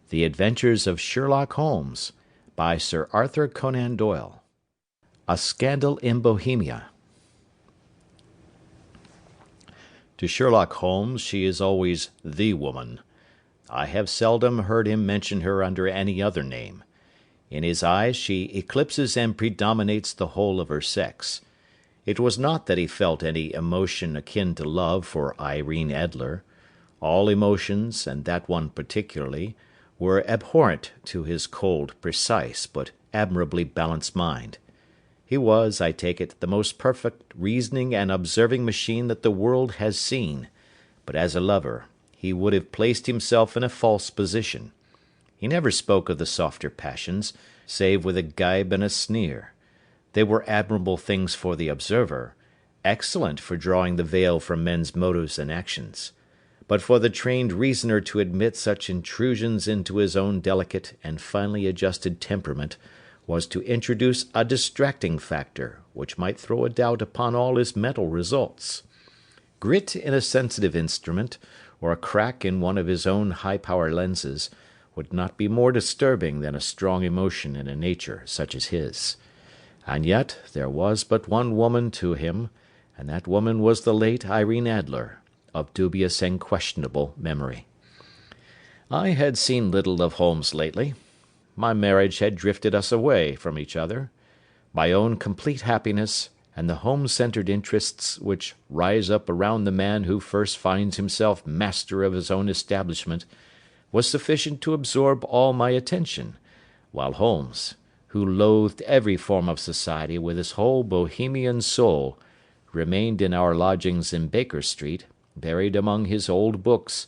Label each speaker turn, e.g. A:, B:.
A: The Adventures of Sherlock Holmes, by Sir Arthur Conan Doyle. A Scandal in Bohemia. To Sherlock Holmes she is always the woman. I have seldom heard him mention her under any other name. In his eyes she eclipses and predominates the whole of her sex. It was not that he felt any emotion akin to love for Irene Adler. All emotions, and that one particularly, were abhorrent to his cold, precise, but admirably balanced mind. He was, I take it, the most perfect reasoning and observing machine that the world has seen, but as a lover he would have placed himself in a false position. He never spoke of the softer passions, save with a gibe and a sneer. They were admirable things for the observer, excellent for drawing the veil from men's motives and actions. But for the trained reasoner to admit such intrusions into his own delicate and finely adjusted temperament was to introduce a distracting factor which might throw a doubt upon all his mental results. Grit in a sensitive instrument, or a crack in one of his own high-power lenses, would not be more disturbing than a strong emotion in a nature such as his. And yet there was but one woman to him, and that woman was the late Irene Adler, of dubious and questionable memory. I had seen little of Holmes lately. My marriage had drifted us away from each other. My own complete happiness, and the home-centred interests which rise up around the man who first finds himself master of his own establishment, was sufficient to absorb all my attention, while Holmes, who loathed every form of society with his whole Bohemian soul, remained in our lodgings in Baker Street, buried among his old books,